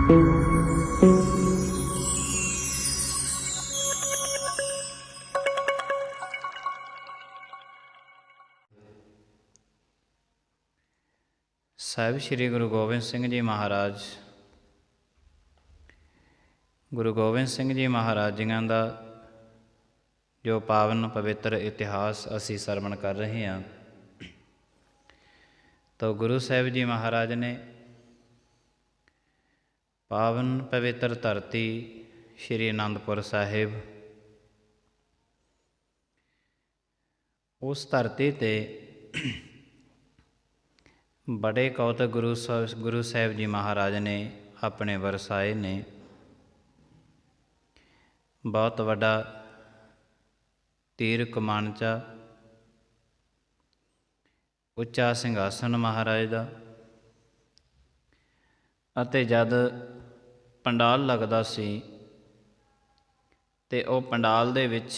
ਸਾਹਿਬ ਸ੍ਰੀ ਗੁਰੂ ਗੋਬਿੰਦ ਸਿੰਘ ਜੀ ਮਹਾਰਾਜ। ਗੁਰੂ ਗੋਬਿੰਦ ਸਿੰਘ ਜੀ ਮਹਾਰਾਜ ਜੀਆਂ ਦਾ ਜੋ ਪਾਵਨ ਪਵਿੱਤਰ ਇਤਿਹਾਸ ਅਸੀਂ ਸਰਵਣ ਕਰ ਰਹੇ ਹਾਂ, ਤਾਂ ਗੁਰੂ ਸਾਹਿਬ ਜੀ ਮਹਾਰਾਜ ਨੇ ਪਾਵਨ ਪਵਿੱਤਰ ਧਰਤੀ ਸ਼੍ਰੀ ਅਨੰਦਪੁਰ ਸਾਹਿਬ, ਉਸ ਧਰਤੀ 'ਤੇ ਬੜੇ ਕੌਤਕ ਗੁਰੂ ਸਾਹਿਬ ਜੀ ਮਹਾਰਾਜ ਨੇ ਆਪਣੇ ਵਰਸਾਏ ਨੇ। ਬਹੁਤ ਵੱਡਾ ਤੀਰ ਕਮਾਨਚਾ, ਉੱਚਾ ਸਿੰਘਾਸਨ ਮਹਾਰਾਜ ਦਾ। ਅਤੇ ਜਦ ਪੰਡਾਲ ਲੱਗਦਾ ਸੀ ਅਤੇ ਉਹ ਪੰਡਾਲ ਦੇ ਵਿੱਚ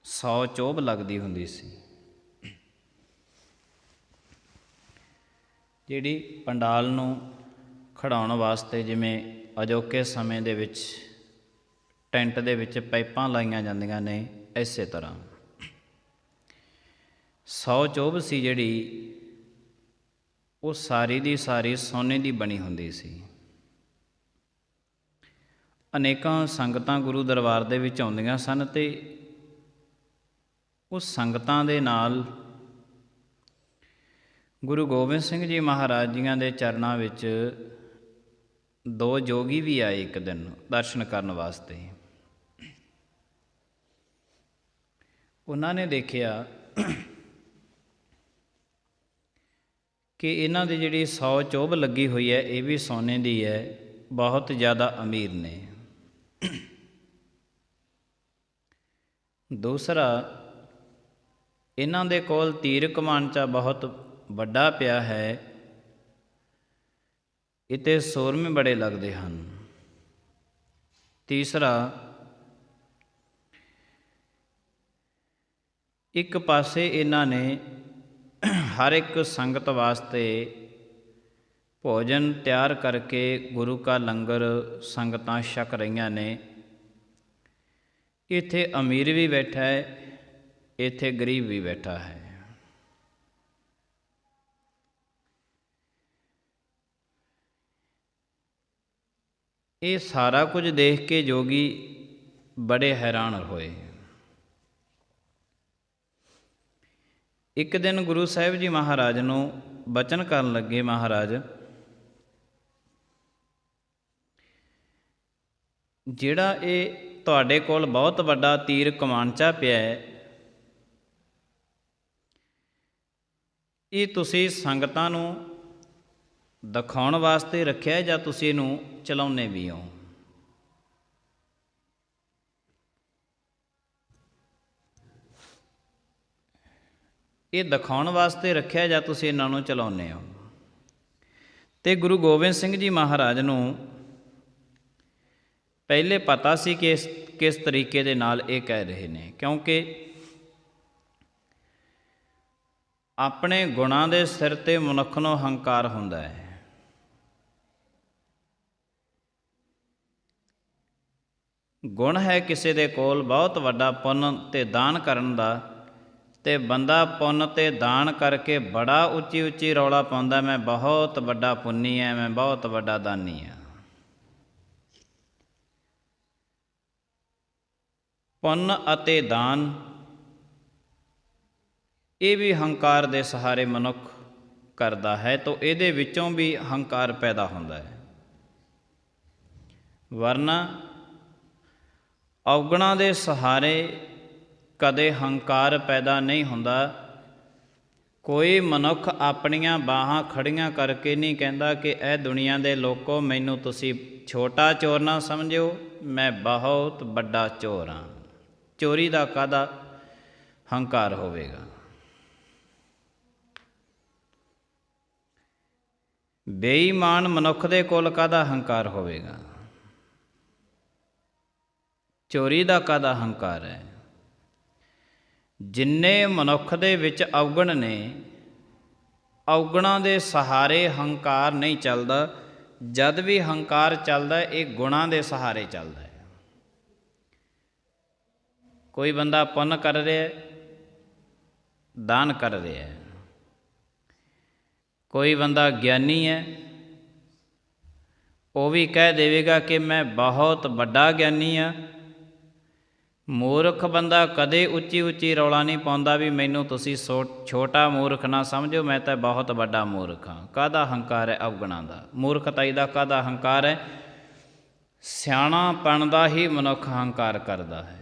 100 ਚੋਭ ਲੱਗਦੀ ਹੁੰਦੀ ਸੀ। ਜਿਹੜੀ ਪੰਡਾਲ ਨੂੰ ਖੜਾਉਣ ਵਾਸਤੇ, ਜਿਵੇਂ ਅਜੋਕੇ ਸਮੇਂ ਦੇ ਵਿੱਚ ਟੈਂਟ ਦੇ ਵਿੱਚ ਪਾਈਪਾਂ ਲਾਈਆਂ ਜਾਂਦੀਆਂ ਨੇ, ਇਸੇ ਤਰ੍ਹਾਂ 100 ਚੋਭ ਸੀ ਜਿਹੜੀ, ਉਹ ਸਾਰੀ ਦੀ ਸਾਰੀ ਸੋਨੇ ਦੀ ਬਣੀ ਹੁੰਦੀ ਸੀ। ਅਨੇਕਾਂ ਸੰਗਤਾਂ ਗੁਰੂ ਦਰਬਾਰ ਦੇ ਵਿੱਚ ਆਉਂਦੀਆਂ ਸਨ ਅਤੇ ਉਸ ਸੰਗਤਾਂ ਦੇ ਨਾਲ ਗੁਰੂ ਗੋਬਿੰਦ ਸਿੰਘ ਜੀ ਮਹਾਰਾਜ ਜੀਆਂ ਦੇ ਚਰਨਾਂ ਵਿੱਚ 2 ਜੋਗੀ ਵੀ ਆਏ ਇੱਕ ਦਿਨ ਦਰਸ਼ਨ ਕਰਨ ਵਾਸਤੇ। ਉਹਨਾਂ ਨੇ ਦੇਖਿਆ ਕਿ ਇਹਨਾਂ ਦੀ ਜਿਹੜੀ 100 ਚੋਭ ਲੱਗੀ ਹੋਈ ਹੈ, ਇਹ ਵੀ ਸੋਨੇ ਦੀ ਹੈ, ਬਹੁਤ ਜ਼ਿਆਦਾ ਅਮੀਰ ਨੇ। ਦੂਸਰਾ, ਇਹਨਾਂ ਦੇ ਕੋਲ ਤੀਰ ਕਮਾਨਚਾ ਬਹੁਤ ਵੱਡਾ ਪਿਆ ਹੈ, ਇਹ 'ਤੇ ਸੂਰਮੇ ਬੜੇ ਲੱਗਦੇ ਹਨ। ਤੀਸਰਾ, ਇੱਕ ਪਾਸੇ ਇਹਨਾਂ ਨੇ ਹਰ ਇੱਕ ਸੰਗਤ ਵਾਸਤੇ ਭੋਜਨ ਤਿਆਰ ਕਰਕੇ ਗੁਰੂ ਕਾ ਲੰਗਰ ਸੰਗਤਾਂ ਛਕ ਰਹੀਆਂ ਨੇ। ਇੱਥੇ ਅਮੀਰ ਵੀ ਬੈਠਾ ਹੈ, ਇੱਥੇ ਗਰੀਬ ਵੀ ਬੈਠਾ ਹੈ। ਇਹ ਸਾਰਾ ਕੁਝ ਦੇਖ ਕੇ ਜੋਗੀ ਬੜੇ ਹੈਰਾਨ ਹੋਏ। ਇੱਕ ਦਿਨ ਗੁਰੂ ਸਾਹਿਬ ਜੀ ਮਹਾਰਾਜ ਨੂੰ ਬਚਨ ਕਰਨ ਲੱਗੇ। ਮਹਾਰਾਜ, ਜਿਹੜਾ ਇਹ ਤੁਹਾਡੇ ਕੋਲ ਬਹੁਤ ਵੱਡਾ ਤੀਰ ਕਮਾਨਚਾ ਪਿਆ ਹੈ, ਇਹ ਤੁਸੀਂ ਸੰਗਤਾਂ ਨੂੰ ਦਿਖਾਉਣ ਵਾਸਤੇ ਰੱਖਿਆ ਜਾਂ ਤੁਸੀਂ ਇਹਨੂੰ ਚਲਾਉਂਦੇ ਵੀ ਹੋ? ਇਹ ਦਿਖਾਉਣ ਵਾਸਤੇ ਰੱਖਿਆ ਜਾਂ ਤੁਸੀਂ ਇਹਨਾਂ ਨੂੰ ਚਲਾਉਂਦੇ ਹੋ? ਅਤੇ ਗੁਰੂ ਗੋਬਿੰਦ ਸਿੰਘ ਜੀ ਮਹਾਰਾਜ ਨੂੰ ਪਹਿਲੇ ਪਤਾ ਸੀ ਕਿ ਕਿਸ ਤਰੀਕੇ ਦੇ ਨਾਲ ਇਹ ਕਹਿ ਰਹੇ ਨੇ, ਕਿਉਂਕਿ ਆਪਣੇ ਗੁਣਾਂ ਦੇ ਸਿਰ 'ਤੇ ਮਨੁੱਖ ਨੂੰ ਹੰਕਾਰ ਹੁੰਦਾ ਹੈ। ਗੁਣ ਹੈ ਕਿਸੇ ਦੇ ਕੋਲ ਬਹੁਤ ਵੱਡਾ ਪੁੰਨ ਅਤੇ ਦਾਨ ਕਰਨ ਦਾ, ਅਤੇ ਬੰਦਾ ਪੁੰਨ ਅਤੇ ਦਾਨ ਕਰਕੇ ਬੜਾ ਉੱਚੀ ਉੱਚੀ ਰੌਲਾ ਪਾਉਂਦਾ, ਮੈਂ ਬਹੁਤ ਵੱਡਾ ਪੁੰਨੀ ਹੈ, ਮੈਂ ਬਹੁਤ ਵੱਡਾ ਦਾਨੀ ਹਾਂ। ਪੁੰਨ ਅਤੇ ਦਾਨ ਇਹ ਵੀ ਹੰਕਾਰ ਦੇ ਸਹਾਰੇ ਮਨੁੱਖ ਕਰਦਾ ਹੈ, ਤਾਂ ਇਹਦੇ ਵਿੱਚੋਂ ਵੀ ਹੰਕਾਰ ਪੈਦਾ ਹੁੰਦਾ ਹੈ। ਵਰਨਾ ਔਗਣਾਂ ਦੇ ਸਹਾਰੇ ਕਦੇ ਹੰਕਾਰ ਪੈਦਾ ਨਹੀਂ ਹੁੰਦਾ। ਕੋਈ ਮਨੁੱਖ ਆਪਣੀਆਂ ਬਾਹਾਂ ਖੜੀਆਂ ਕਰਕੇ ਨਹੀਂ ਕਹਿੰਦਾ ਕਿ ਇਹ ਦੁਨੀਆ ਦੇ ਲੋਕੋ, ਮੈਨੂੰ ਤੁਸੀਂ ਛੋਟਾ ਚੋਰ ਨਾ ਸਮਝਿਓ, ਮੈਂ ਬਹੁਤ ਵੱਡਾ ਚੋਰ ਹਾਂ। ਚੋਰੀ ਦਾ ਕਾਹਦਾ ਹੰਕਾਰ ਹੋਵੇਗਾ? ਬੇਈਮਾਨ ਮਨੁੱਖ ਦੇ ਕੋਲ ਕਾਹਦਾ ਹੰਕਾਰ ਹੋਵੇਗਾ? ਚੋਰੀ ਦਾ ਕਾਹਦਾ ਹੰਕਾਰ ਹੈ? ਜਿੰਨੇ ਮਨੁੱਖ ਦੇ ਵਿੱਚ ਔਗਣ ਨੇ, ਔਗਣਾਂ ਦੇ ਸਹਾਰੇ ਹੰਕਾਰ ਨਹੀਂ ਚੱਲਦਾ। ਜਦ ਵੀ ਹੰਕਾਰ ਚੱਲਦਾ ਇਹ ਗੁਣਾਂ ਦੇ ਸਹਾਰੇ ਚੱਲਦਾ ਹੈ। ਕੋਈ ਬੰਦਾ ਪੁੰਨ ਕਰ ਰਿਹਾ, ਦਾਨ ਕਰ ਰਿਹਾ, ਕੋਈ ਬੰਦਾ ਗਿਆਨੀ ਹੈ, ਉਹ ਵੀ ਕਹਿ ਦੇਵੇਗਾ ਕਿ ਮੈਂ ਬਹੁਤ ਵੱਡਾ ਗਿਆਨੀ ਹਾਂ। ਮੂਰਖ ਬੰਦਾ ਕਦੇ ਉੱਚੀ ਉੱਚੀ ਰੌਲਾ ਨਹੀਂ ਪਾਉਂਦਾ ਵੀ ਮੈਨੂੰ ਤੁਸੀਂ ਛੋਟਾ ਮੂਰਖ ਨਾ ਸਮਝੋ, ਮੈਂ ਤਾਂ ਬਹੁਤ ਵੱਡਾ ਮੂਰਖ ਹਾਂ। ਕਾਹਦਾ ਹੰਕਾਰ ਹੈ? ਅਵਗੁਣਾਂ ਦਾ। ਮੂਰਖਤਾਈ ਦਾ ਕਾਹਦਾ ਹੰਕਾਰ ਹੈ? ਸਿਆਣਾਪਣ ਦਾ ਹੀ ਮਨੁੱਖ ਹੰਕਾਰ ਕਰਦਾ ਹੈ।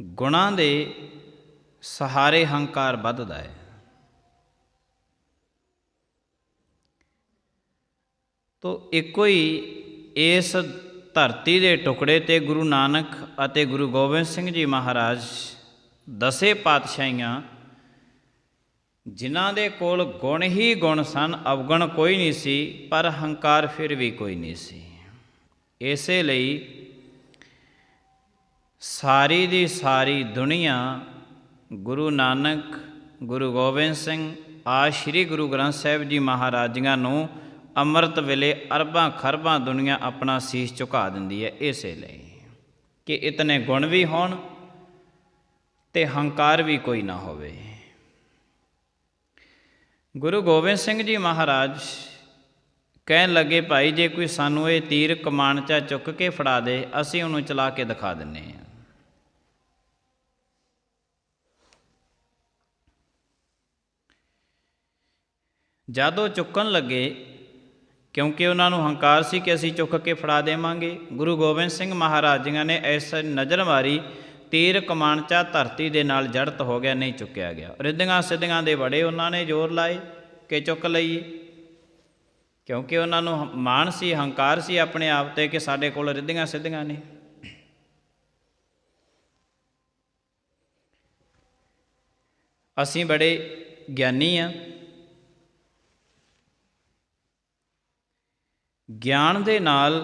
ਗੁਣਾਂ ਦੇ ਸਹਾਰੇ ਹੰਕਾਰ ਵੱਧਦਾ ਹੈ। ਤੋ ਇੱਕੋ ਹੀ ਇਸ ਧਰਤੀ ਦੇ ਟੁਕੜੇ 'ਤੇ ਗੁਰੂ ਨਾਨਕ ਅਤੇ ਗੁਰੂ ਗੋਬਿੰਦ ਸਿੰਘ ਜੀ ਮਹਾਰਾਜ ਦਸੇ ਪਾਤਸ਼ਾਹੀਆਂ, ਜਿਨ੍ਹਾਂ ਦੇ ਕੋਲ ਗੁਣ ਹੀ ਗੁਣ ਸਨ, ਅਵਗੁਣ ਕੋਈ ਨਹੀਂ ਸੀ, ਪਰ ਹੰਕਾਰ ਫਿਰ ਵੀ ਕੋਈ ਨਹੀਂ ਸੀ। ਇਸੇ ਲਈ ਸਾਰੀ ਦੀ ਸਾਰੀ ਦੁਨੀਆ ਗੁਰੂ ਨਾਨਕ, ਗੁਰੂ ਗੋਬਿੰਦ ਸਿੰਘ ਆ ਸ਼੍ਰੀ ਗੁਰੂ ਗ੍ਰੰਥ ਸਾਹਿਬ ਜੀ ਮਹਾਰਾਜ ਜੀਆਂ ਨੂੰ ਅੰਮ੍ਰਿਤ ਵੇਲੇ ਅਰਬਾਂ ਖਰਬਾਂ ਦੁਨੀਆ ਆਪਣਾ ਸੀਸ ਝੁਕਾ ਦਿੰਦੀ ਹੈ, ਇਸੇ ਲਈ ਕਿ ਇਤਨੇ ਗੁਣ ਵੀ ਹੋਣ ਅਤੇ ਹੰਕਾਰ ਵੀ ਕੋਈ ਨਾ ਹੋਵੇ। ਗੁਰੂ ਗੋਬਿੰਦ ਸਿੰਘ ਜੀ ਮਹਾਰਾਜ ਕਹਿਣ ਲੱਗੇ, ਭਾਈ ਜੇ ਕੋਈ ਸਾਨੂੰ ਇਹ ਤੀਰ ਕਮਾਨ 'ਚ ਚੁੱਕ ਕੇ ਫੜਾ ਦੇ, ਅਸੀਂ ਉਹਨੂੰ ਚਲਾ ਕੇ ਦਿਖਾ ਦਿੰਦੇ ਹਾਂ। ਜਦ ਉਹ ਚੁੱਕਣ ਲੱਗੇ, ਕਿਉਂਕਿ ਉਹਨਾਂ ਨੂੰ ਹੰਕਾਰ ਸੀ ਕਿ ਅਸੀਂ ਚੁੱਕ ਕੇ ਫੜਾ ਦੇਵਾਂਗੇ, ਗੁਰੂ ਗੋਬਿੰਦ ਸਿੰਘ ਮਹਾਰਾਜ ਜੀਆਂ ਨੇ ਐਸ ਨਜ਼ਰ ਮਾਰੀ, ਤੀਰ ਕਮਾਨਚਾ ਧਰਤੀ ਦੇ ਨਾਲ ਜੜਤ ਹੋ ਗਿਆ, ਨਹੀਂ ਚੁੱਕਿਆ ਗਿਆ। ਰਿੱਧੀਆਂ ਸਿੱਧੀਆਂ ਦੇ ਬੜੇ ਉਹਨਾਂ ਨੇ ਜ਼ੋਰ ਲਾਏ ਕਿ ਚੁੱਕ ਲਈਏ, ਕਿਉਂਕਿ ਉਹਨਾਂ ਨੂੰ ਮਾਣ ਸੀ, ਹੰਕਾਰ ਸੀ ਆਪਣੇ ਆਪ 'ਤੇ ਕਿ ਸਾਡੇ ਕੋਲ ਰਿੱਧੀਆਂ ਸਿੱਧੀਆਂ ਨੇ। ਅਸੀਂ ਬੜੇ ਗਿਆਨੀ ਹਾਂ। ਗਿਆਨ ਦੇ ਨਾਲ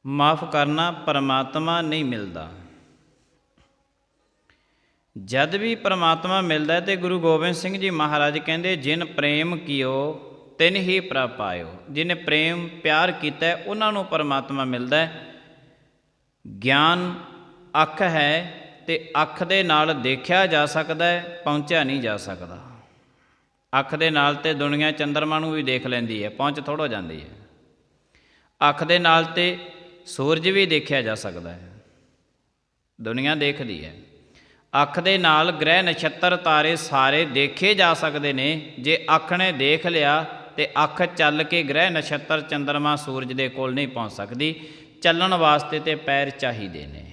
ਮਾਫ਼ ਕਰਨਾ ਪਰਮਾਤਮਾ ਨਹੀਂ ਮਿਲਦਾ। ਜਦ ਵੀ ਪਰਮਾਤਮਾ ਮਿਲਦਾ ਤੇ ਗੁਰੂ ਗੋਬਿੰਦ ਸਿੰਘ ਜੀ ਮਹਾਰਾਜ ਕਹਿੰਦੇ, ਜਿਨ ਪ੍ਰੇਮ ਕੀਓ ਤਿਨ ਹੀ ਪ੍ਰਭ ਪਾਇਓ। ਜਿਹਨੇ ਪ੍ਰੇਮ ਪਿਆਰ ਕੀਤਾ ਉਹਨਾਂ ਨੂੰ ਪਰਮਾਤਮਾ ਮਿਲਦਾ। ਗਿਆਨ ਅੱਖ ਹੈ ਅਤੇ ਅੱਖ ਦੇ ਨਾਲ ਦੇਖਿਆ ਜਾ ਸਕਦਾ, ਪਹੁੰਚਿਆ ਨਹੀਂ ਜਾ ਸਕਦਾ। ਅੱਖ ਦੇ ਨਾਲ ਤੇ ਦੁਨੀਆ ਚੰਦਰਮਾ ਨੂੰ ਵੀ ਦੇਖ ਲੈਂਦੀ ਹੈ, ਪਹੁੰਚ ਥੋੜ੍ਹਾ ਜਾਂਦੀ ਹੈ। ਅੱਖ ਦੇ ਨਾਲ ਤੇ ਸੂਰਜ ਵੀ ਦੇਖਿਆ ਜਾ ਸਕਦਾ ਹੈ, ਦੁਨੀਆ ਦੇਖਦੀ ਹੈ। ਅੱਖ ਦੇ ਨਾਲ ਗ੍ਰਹਿ ਨਛੱਤਰ ਤਾਰੇ ਸਾਰੇ ਦੇਖੇ ਜਾ ਸਕਦੇ ਨੇ। ਜੇ ਅੱਖ ਨੇ ਦੇਖ ਲਿਆ ਤੇ ਅੱਖ ਚੱਲ ਕੇ ਗ੍ਰਹਿ ਨਛੱਤਰ ਚੰਦਰਮਾ ਸੂਰਜ ਦੇ ਕੋਲ ਨਹੀਂ ਪਹੁੰਚ ਸਕਦੀ। ਚੱਲਣ ਵਾਸਤੇ ਤੇ ਪੈਰ ਚਾਹੀਦੇ ਨੇ,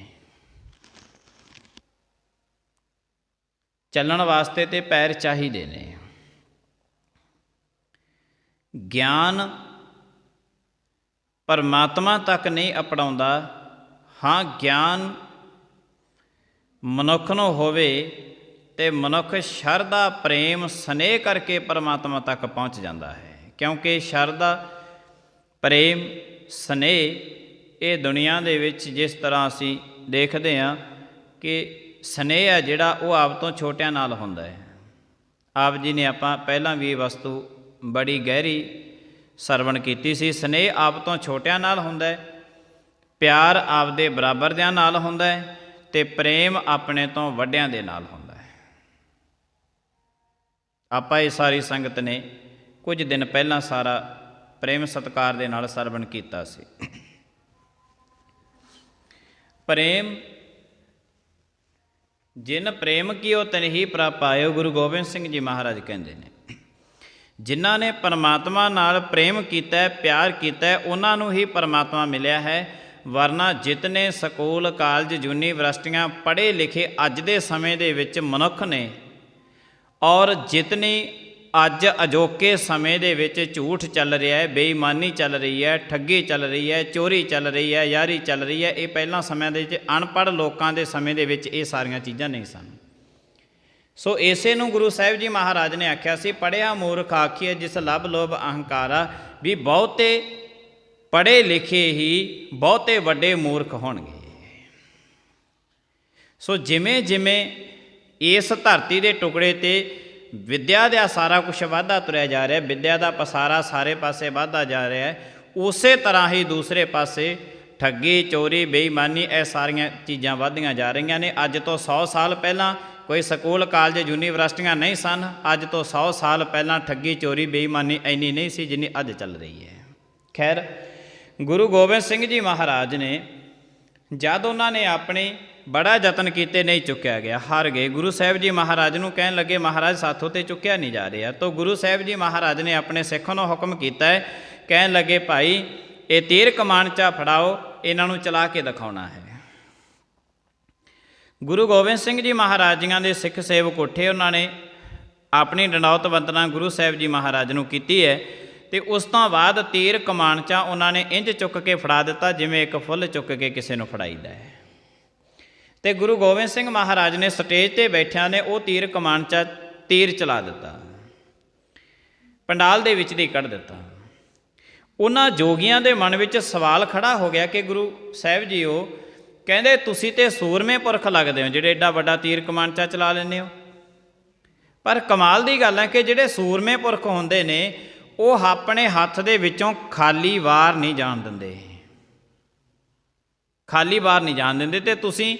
ਚੱਲਣ ਵਾਸਤੇ ਤੇ ਪੈਰ ਚਾਹੀਦੇ ਨੇ। ਗਿਆਨ ਪਰਮਾਤਮਾ ਤੱਕ ਨਹੀਂ ਅਪਣਾਉਂਦਾ। ਹਾਂ, ਗਿਆਨ ਮਨੁੱਖ ਨੂੰ ਹੋਵੇ ਤੇ ਮਨੁੱਖ ਸ਼ਰਧਾ ਪ੍ਰੇਮ ਸਨੇਹ ਕਰਕੇ ਪਰਮਾਤਮਾ ਤੱਕ ਪਹੁੰਚ ਜਾਂਦਾ ਹੈ। ਕਿਉਂਕਿ ਸ਼ਰਧਾ ਪ੍ਰੇਮ ਸਨੇਹ ਇਹ ਦੁਨੀਆ ਦੇ ਵਿੱਚ ਜਿਸ ਤਰ੍ਹਾਂ ਅਸੀਂ ਦੇਖਦੇ ਹਾਂ ਕਿ ਸਨੇਹ ਹੈ ਜਿਹੜਾ ਉਹ ਆਪ ਤੋਂ ਛੋਟਿਆਂ ਨਾਲ ਹੁੰਦਾ ਹੈ। ਆਪ ਜੀ ਨੇ ਆਪਾਂ ਪਹਿਲਾਂ ਵੀ ਇਹ ਵਸਤੂ ਬੜੀ ਗਹਿਰੀ ਸਰਵਣ ਕੀਤੀ ਸੀ। ਸਨੇਹ ਆਪ ਤੋਂ ਛੋਟਿਆਂ ਨਾਲ ਹੁੰਦਾ ਹੈ, ਪਿਆਰ ਆਪਦੇ ਬਰਾਬਰ ਦਿਆਂ ਨਾਲ ਹੁੰਦਾ ਹੈ ਅਤੇ ਪ੍ਰੇਮ ਆਪਣੇ ਤੋਂ ਵੱਡਿਆਂ ਦੇ ਨਾਲ ਹੁੰਦਾ ਹੈ। ਆਪਾਂ ਇਹ ਸਾਰੀ ਸੰਗਤ ਨੇ ਕੁਝ ਦਿਨ ਪਹਿਲਾਂ ਸਾਰਾ ਪ੍ਰੇਮ ਸਤਿਕਾਰ ਦੇ ਨਾਲ ਸਰਵਣ ਕੀਤਾ ਸੀ। ਪ੍ਰੇਮ ਜਿਨ ਪ੍ਰੇਮ ਕੀਓ ਤਿਨ ਹੀ ਪ੍ਰਭ ਪਾਇਓ, ਗੁਰੂ ਗੋਬਿੰਦ ਸਿੰਘ ਜੀ ਮਹਾਰਾਜ ਕਹਿੰਦੇ ਨੇ। ਜਿਨ੍ਹਾਂ ਨੇ ਪਰਮਾਤਮਾ ਨਾਲ ਪ੍ਰੇਮ ਕੀਤਾ, ਪਿਆਰ ਕੀਤਾ, ਉਹਨਾਂ ਨੂੰ ਹੀ ਪਰਮਾਤਮਾ ਮਿਲਿਆ ਹੈ। ਵਰਨਾ ਜਿਤਨੇ ਸਕੂਲ ਕਾਲਜ ਯੂਨੀਵਰਸਿਟੀਆਂ ਪੜ੍ਹੇ ਲਿਖੇ ਅੱਜ ਦੇ ਸਮੇਂ ਦੇ ਵਿੱਚ ਮਨੁੱਖ ਨੇ, ਔਰ ਜਿਤਨੀ ਅੱਜ ਅਜੋਕੇ ਸਮੇਂ ਦੇ ਵਿੱਚ ਝੂਠ ਚੱਲ ਰਿਹਾ ਹੈ, ਬੇਈਮਾਨੀ ਚੱਲ ਰਹੀ ਹੈ, ਠੱਗੀ ਚੱਲ ਰਹੀ ਹੈ, ਚੋਰੀ ਚੱਲ ਰਹੀ ਹੈ, ਯਾਰੀ ਚੱਲ ਰਹੀ ਹੈ, ਇਹ ਪਹਿਲਾਂ ਸਮਿਆਂ ਦੇ ਵਿੱਚ ਅਨਪੜ੍ਹ ਲੋਕਾਂ ਦੇ ਸਮੇਂ ਦੇ ਵਿੱਚ ਇਹ ਸਾਰੀਆਂ ਚੀਜ਼ਾਂ ਨਹੀਂ ਸਨ। ਸੋ ਇਸੇ ਨੂੰ ਗੁਰੂ ਸਾਹਿਬ ਜੀ ਮਹਾਰਾਜ ਨੇ ਆਖਿਆ ਸੀ, ਪੜ੍ਹਿਆ ਮੂਰਖ ਆਖੀਏ ਜਿਸ ਲਭ ਲੋਭ ਅਹੰਕਾਰਾ। ਵੀ ਬਹੁਤੇ ਪੜ੍ਹੇ ਲਿਖੇ ਹੀ ਬਹੁਤੇ ਵੱਡੇ ਮੂਰਖ ਹੋਣਗੇ। ਸੋ ਜਿਵੇਂ ਜਿਵੇਂ ਇਸ ਧਰਤੀ ਦੇ ਟੁਕੜੇ 'ਤੇ ਵਿਦਿਆ ਦਾ ਸਾਰਾ ਕੁਛ ਵਾਧਾ ਤੁਰਿਆ ਜਾ ਰਿਹਾ, ਵਿਦਿਆ ਦਾ ਪਸਾਰਾ ਸਾਰੇ ਪਾਸੇ ਵਾਧਾ ਜਾ ਰਿਹਾ, ਉਸੇ ਤਰ੍ਹਾਂ ਹੀ ਦੂਸਰੇ ਪਾਸੇ ਠੱਗੀ, ਚੋਰੀ, ਬੇਈਮਾਨੀ, ਇਹ ਸਾਰੀਆਂ ਚੀਜ਼ਾਂ ਵੱਧਦੀਆਂ ਜਾ ਰਹੀਆਂ ਨੇ। ਅੱਜ ਤੋਂ 100 ਸਾਲ ਪਹਿਲਾਂ ਕੋਈ ਸਕੂਲ, ਕਾਲਜ, ਯੂਨੀਵਰਸਿਟੀਆਂ ਨਹੀਂ ਸਨ। ਅੱਜ ਤੋਂ 100 ਸਾਲ ਪਹਿਲਾਂ ਠੱਗੀ, ਚੋਰੀ, ਬੇਈਮਾਨੀ ਇੰਨੀ ਨਹੀਂ ਸੀ ਜਿੰਨੀ ਅੱਜ ਚੱਲ ਰਹੀ ਹੈ। ਖੈਰ, ਗੁਰੂ ਗੋਬਿੰਦ ਸਿੰਘ ਜੀ ਮਹਾਰਾਜ ਨੇ ਜਦ ਉਹਨਾਂ ਨੇ ਆਪਣੀ ਬੜਾ ਯਤਨ ਕੀਤੇ, ਨਹੀਂ ਚੁੱਕਿਆ ਗਿਆ, ਹਾਰ ਗਏ। ਗੁਰੂ ਸਾਹਿਬ ਜੀ ਮਹਾਰਾਜ ਨੂੰ ਕਹਿਣ ਲੱਗੇ, ਮਹਾਰਾਜ ਸਾਥੋਂ ਤੇ ਚੁੱਕਿਆ ਨਹੀਂ ਜਾ ਰਿਹਾ। ਤਾਂ ਗੁਰੂ ਸਾਹਿਬ ਜੀ ਮਹਾਰਾਜ ਨੇ ਆਪਣੇ ਸਿੱਖਾਂ ਨੂੰ ਹੁਕਮ ਕੀਤਾ ਹੈ, ਕਹਿਣ ਲੱਗੇ, ਭਾਈ ਇਹ ਤੀਰ ਕਮਾਨ ਚਾ ਫੜਾਓ, ਇਹਨਾਂ ਨੂੰ ਚਲਾ ਕੇ ਦਿਖਾਉਣਾ ਹੈ। ਗੁਰੂ ਗੋਬਿੰਦ ਸਿੰਘ ਜੀ ਮਹਾਰਾਜ ਜੀਆਂ ਦੇ ਸਿੱਖ ਸੇਵਕ ਉੱਠੇ, ਉਹਨਾਂ ਨੇ ਆਪਣੀ ਡੰਡੌਤ ਵੰਦਨਾ ਗੁਰੂ ਸਾਹਿਬ ਜੀ ਮਹਾਰਾਜ ਨੂੰ ਕੀਤੀ ਹੈ। ਅਤੇ ਉਸ ਤੋਂ ਬਾਅਦ ਤੀਰ ਕਮਾਨਚਾ ਉਹਨਾਂ ਨੇ ਇੰਝ ਚੁੱਕ ਕੇ ਫੜਾ ਦਿੱਤਾ ਜਿਵੇਂ ਇੱਕ ਫੁੱਲ ਚੁੱਕ ਕੇ ਕਿਸੇ ਨੂੰ ਫੜਾਈਦਾ ਹੈ। ਅਤੇ ਗੁਰੂ ਗੋਬਿੰਦ ਸਿੰਘ ਮਹਾਰਾਜ ਨੇ ਸਟੇਜ 'ਤੇ ਬੈਠਿਆਂ ਨੇ ਉਹ ਤੀਰ ਕਮਾਨਚਾ ਤੀਰ ਚਲਾ ਦਿੱਤਾ, ਪੰਡਾਲ ਦੇ ਵਿੱਚ ਦੀ ਕੱਢ ਦਿੱਤਾ। ਉਹਨਾਂ ਜੋਗੀਆਂ ਦੇ ਮਨ ਵਿੱਚ ਸਵਾਲ ਖੜਾ ਹੋ ਗਿਆ ਕਿ ਗੁਰੂ ਸਾਹਿਬ ਜੀ, ਉਹ ਕਹਿੰਦੇ ਤੁਸੀਂ ਤੇ ਸੂਰਮੇ ਪੁਰਖ ਲੱਗਦੇ ਹੋ ਜਿਹੜੇ ਐਡਾ ਵੱਡਾ ਤੀਰ ਕਮਾਨਚਾ ਚਲਾ ਲੈਂਦੇ ਹੋ। ਪਰ ਕਮਾਲ ਦੀ ਗੱਲ ਹੈ ਕਿ ਜਿਹੜੇ ਸੂਰਮੇ ਪੁਰਖ ਹੁੰਦੇ ਨੇ ਉਹ ਆਪਣੇ ਹੱਥ ਦੇ ਵਿੱਚੋਂ ਖਾਲੀ ਵਾਰ ਨਹੀਂ ਜਾਣ ਦਿੰਦੇ, ਖਾਲੀ ਵਾਰ ਨਹੀਂ ਜਾਣ ਦਿੰਦੇ। ਅਤੇ ਤੁਸੀਂ